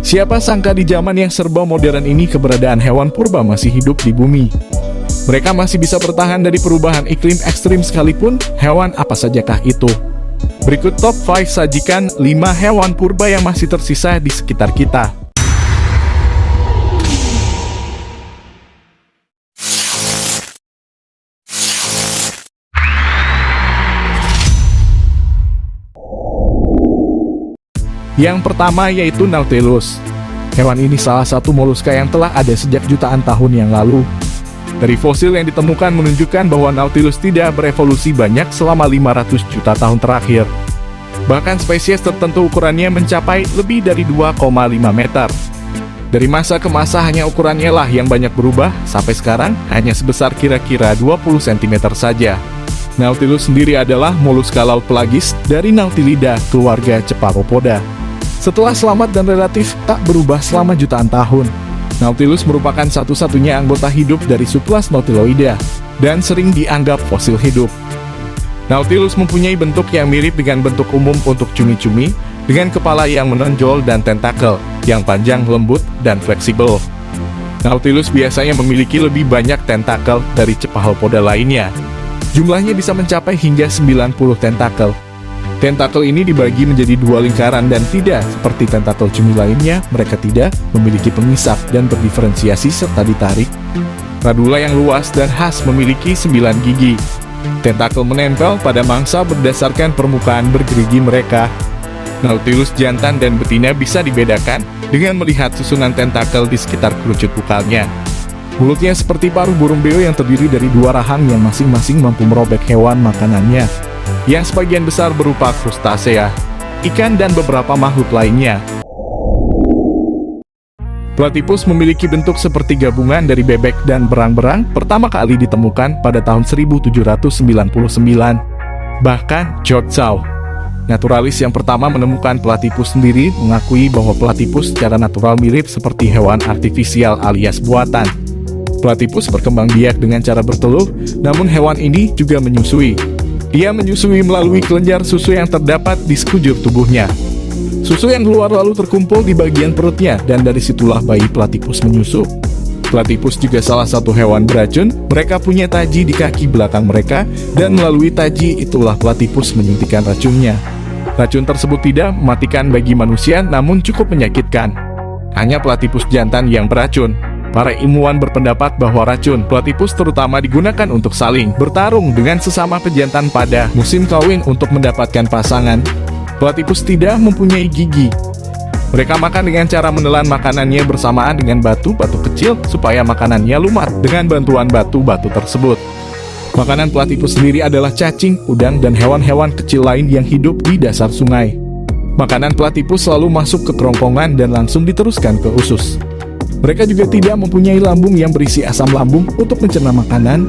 Siapa sangka di zaman yang serba modern ini keberadaan hewan purba masih hidup di bumi. Mereka masih bisa bertahan dari perubahan iklim ekstrim sekalipun. Hewan apa sajakah itu? Berikut top 5 sajikan 5 hewan purba yang masih tersisa di sekitar kita. Yang pertama yaitu Nautilus. Hewan ini salah satu moluska yang telah ada sejak jutaan tahun yang lalu. Dari fosil yang ditemukan menunjukkan bahwa Nautilus tidak berevolusi banyak selama 500 juta tahun terakhir. Bahkan spesies tertentu ukurannya mencapai lebih dari 2,5 meter. Dari masa ke masa hanya ukurannya lah yang banyak berubah, sampai sekarang hanya sebesar kira-kira 20 cm saja. Nautilus sendiri adalah moluska laut pelagis dari Nautilida, keluarga Cephalopoda. Setelah selamat dan relatif tak berubah selama jutaan tahun, Nautilus merupakan satu-satunya anggota hidup dari subkelas Nautiloida dan sering dianggap fosil hidup. Nautilus mempunyai bentuk yang mirip dengan bentuk umum untuk cumi-cumi, dengan kepala yang menonjol dan tentakel yang panjang, lembut, dan fleksibel. Nautilus biasanya memiliki lebih banyak tentakel dari Cephalopoda lainnya. Jumlahnya bisa mencapai hingga 90 tentakel. Tentakel ini dibagi menjadi 2 lingkaran dan tidak seperti tentakel cumi lainnya, mereka tidak memiliki pengisap dan berdiferensiasi serta ditarik. Radula yang luas dan khas memiliki 9 gigi. Tentakel menempel pada mangsa berdasarkan permukaan bergerigi mereka. Nautilus jantan dan betina bisa dibedakan dengan melihat susunan tentakel di sekitar kerucut bukalnya. Mulutnya seperti paruh burung beo yang terdiri dari 2 rahang yang masing-masing mampu merobek hewan makanannya, yang sebagian besar berupa krustasea, ikan dan beberapa makhluk lainnya. Platypus memiliki bentuk seperti gabungan dari bebek dan berang-berang, pertama kali ditemukan pada tahun 1799. Bahkan George Shaw, naturalis yang pertama menemukan platypus sendiri, mengakui bahwa platypus secara natural mirip seperti hewan artifisial alias buatan. Platypus berkembang biak dengan cara bertelur, namun hewan ini juga menyusui. Ia menyusui melalui kelenjar susu yang terdapat di sekujur tubuhnya. Susu yang keluar lalu terkumpul di bagian perutnya, dan dari situlah bayi platypus menyusu. Platypus juga salah satu hewan beracun. Mereka punya taji di kaki belakang mereka, dan melalui taji itulah platypus menyuntikkan racunnya. Racun tersebut tidak mematikan bagi manusia, namun cukup menyakitkan. Hanya platypus jantan yang beracun. Para ilmuwan berpendapat bahwa racun platypus terutama digunakan untuk saling bertarung dengan sesama pejantan pada musim kawin untuk mendapatkan pasangan. Platypus tidak mempunyai gigi. Mereka makan dengan cara menelan makanannya bersamaan dengan batu-batu kecil supaya makanannya lumat dengan bantuan batu-batu tersebut. Makanan platypus sendiri adalah cacing, udang, dan hewan-hewan kecil lain yang hidup di dasar sungai. Makanan platypus selalu masuk ke kerongkongan dan langsung diteruskan ke usus. Mereka juga tidak mempunyai lambung yang berisi asam lambung untuk mencerna makanan.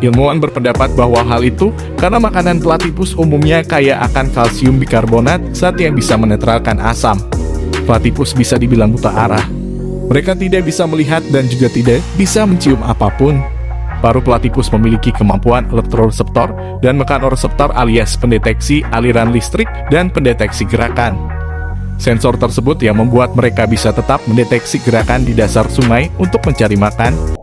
Ilmuwan berpendapat bahwa hal itu karena makanan platypus umumnya kaya akan kalsium bikarbonat zat yang bisa menetralkan asam. Platypus bisa dibilang buta arah. Mereka tidak bisa melihat dan juga tidak bisa mencium apapun. Paruh platypus memiliki kemampuan elektroreseptor dan mekaноreseptor alias pendeteksi aliran listrik dan pendeteksi gerakan. Sensor tersebut yang membuat mereka bisa tetap mendeteksi gerakan di dasar sungai untuk mencari makan.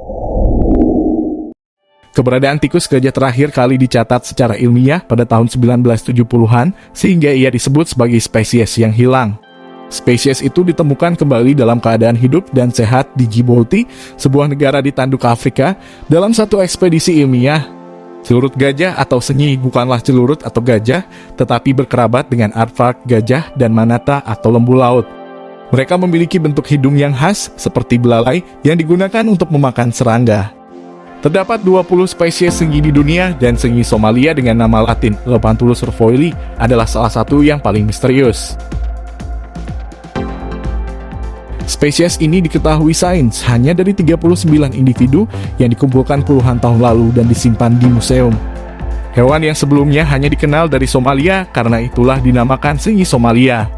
Keberadaan tikus gajah terakhir kali dicatat secara ilmiah pada tahun 1970-an, sehingga ia disebut sebagai spesies yang hilang. Spesies itu ditemukan kembali dalam keadaan hidup dan sehat di Djibouti, sebuah negara di tanduk Afrika, dalam satu ekspedisi ilmiah. Celurit gajah atau senyi bukanlah celurit atau gajah, tetapi berkerabat dengan aardvark gajah dan manata atau lembu laut. Mereka memiliki bentuk hidung yang khas seperti belalai yang digunakan untuk memakan serangga. Terdapat 20 spesies senyi di dunia, dan senyi Somalia dengan nama latin Lepantulus survoili adalah salah satu yang paling misterius. Spesies ini diketahui sains hanya dari 39 individu yang dikumpulkan puluhan tahun lalu dan disimpan di museum. Hewan yang sebelumnya hanya dikenal dari Somalia, karena itulah dinamakan senyi Somalia.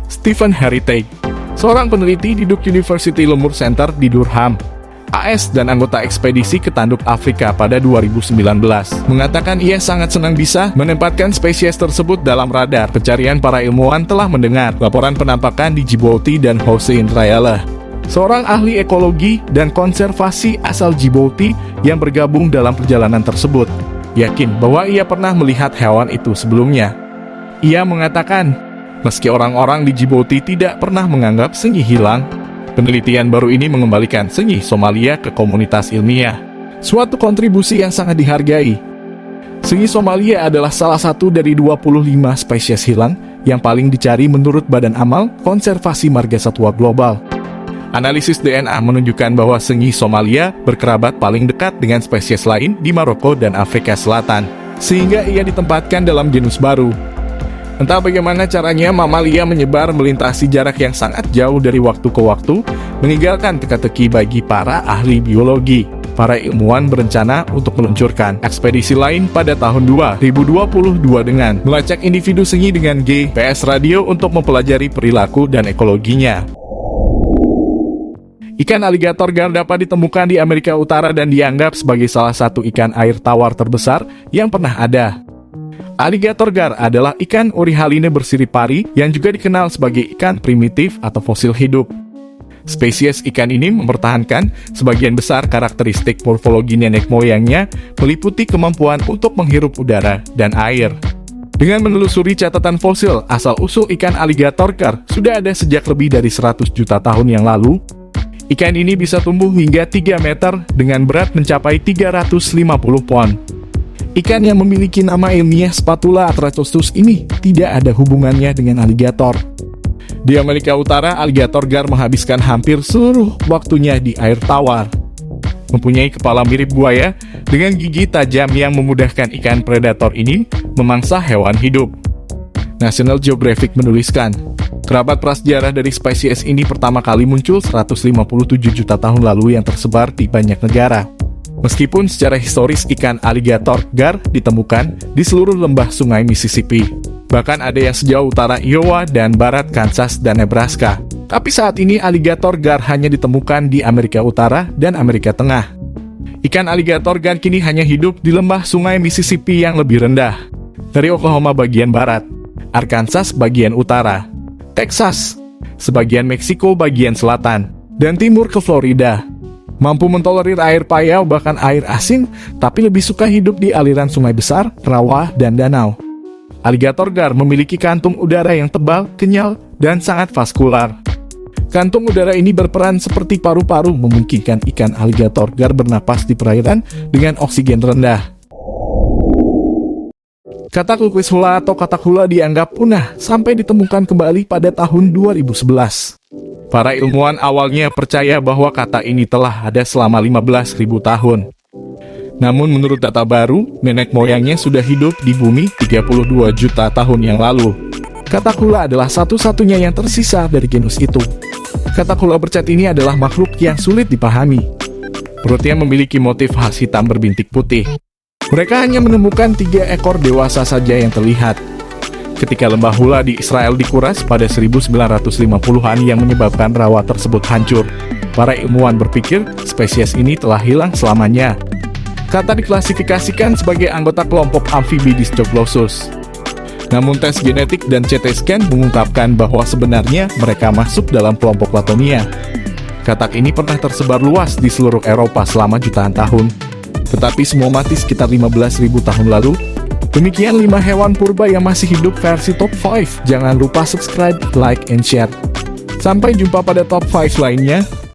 Stephen Heritage, seorang peneliti di Duke University Lumur Center di Durham, AS dan anggota ekspedisi ke tanduk Afrika pada 2019, mengatakan ia sangat senang bisa menempatkan spesies tersebut dalam radar pencarian. Para ilmuwan telah mendengar laporan penampakan di Djibouti dan Hossein Rayaleh, seorang ahli ekologi dan konservasi asal Djibouti yang bergabung dalam perjalanan tersebut, yakin bahwa ia pernah melihat hewan itu sebelumnya. Ia mengatakan, meski orang-orang di Djibouti tidak pernah menganggap senyi hilang, penelitian baru ini mengembalikan senyi Somalia ke komunitas ilmiah, suatu kontribusi yang sangat dihargai. Senyi Somalia adalah salah satu dari 25 spesies hilang yang paling dicari menurut Badan Amal Konservasi Margasatwa Global. Analisis DNA menunjukkan bahwa senyi Somalia berkerabat paling dekat dengan spesies lain di Maroko dan Afrika Selatan, sehingga ia ditempatkan dalam genus baru. Entah bagaimana caranya, mamalia menyebar melintasi jarak yang sangat jauh dari waktu ke waktu, meninggalkan teka-teki bagi para ahli biologi. Para ilmuwan berencana untuk meluncurkan ekspedisi lain pada tahun 2022 dengan melacak individu senyi dengan GPS radio untuk mempelajari perilaku dan ekologinya. Ikan aligator gar dapat ditemukan di Amerika Utara dan dianggap sebagai salah satu ikan air tawar terbesar yang pernah ada. Aligator gar adalah ikan Euryhaline bersirip pari yang juga dikenal sebagai ikan primitif atau fosil hidup. Spesies ikan ini mempertahankan sebagian besar karakteristik morfologi nenek moyangnya, meliputi kemampuan untuk menghirup udara dan air. Dengan menelusuri catatan fosil, asal-usul ikan aligator gar sudah ada sejak lebih dari 100 juta tahun yang lalu. Ikan ini bisa tumbuh hingga 3 meter dengan berat mencapai 350 pon. Ikan yang memiliki nama ilmiah Spatula atracosus ini tidak ada hubungannya dengan aligator. Di Amerika Utara, aligator gar menghabiskan hampir seluruh waktunya di air tawar. Mempunyai kepala mirip buaya dengan gigi tajam yang memudahkan ikan predator ini memangsa hewan hidup. National Geographic menuliskan, kerabat prasejarah dari spesies ini pertama kali muncul 157 juta tahun lalu yang tersebar di banyak negara. Meskipun secara historis ikan aligator gar ditemukan di seluruh lembah sungai Mississippi, bahkan ada yang sejauh utara Iowa dan barat Kansas dan Nebraska. Tapi saat ini aligator gar hanya ditemukan di Amerika Utara dan Amerika Tengah. Ikan aligator gar kini hanya hidup di lembah sungai Mississippi yang lebih rendah, dari Oklahoma bagian barat, Arkansas bagian utara, Texas, sebagian Meksiko bagian selatan, dan timur ke Florida. Mampu mentolerir air payau bahkan air asin, tapi lebih suka hidup di aliran sungai besar, rawa, dan danau. Aligator gar memiliki kantung udara yang tebal, kenyal, dan sangat vaskular. Kantung udara ini berperan seperti paru-paru, memungkinkan ikan aligator gar bernapas di perairan dengan oksigen rendah. Katak lukis hula atau katak hula dianggap punah sampai ditemukan kembali pada tahun 2011. Para ilmuwan awalnya percaya bahwa kata ini telah ada selama 15.000 tahun. Namun menurut data baru, nenek moyangnya sudah hidup di bumi 32 juta tahun yang lalu. Katak hula adalah satu-satunya yang tersisa dari genus itu. Katak hula bercat ini adalah makhluk yang sulit dipahami. Perutnya memiliki motif khas hitam berbintik putih. Mereka hanya menemukan 3 ekor dewasa saja yang terlihat. Ketika lembah hula di Israel dikuras pada 1950-an yang menyebabkan rawa tersebut hancur, para ilmuwan berpikir spesies ini telah hilang selamanya. Kata diklasifikasikan sebagai anggota kelompok amfibi Dystroglossus. Namun tes genetik dan CT scan mengungkapkan bahwa sebenarnya mereka masuk dalam kelompok Latonia. Katak ini pernah tersebar luas di seluruh Eropa selama jutaan tahun, tetapi semua mati sekitar 15.000 tahun lalu. Demikian 5 hewan purba yang masih hidup versi top 5. Jangan lupa subscribe, like, and share. Sampai jumpa pada top 5 lainnya.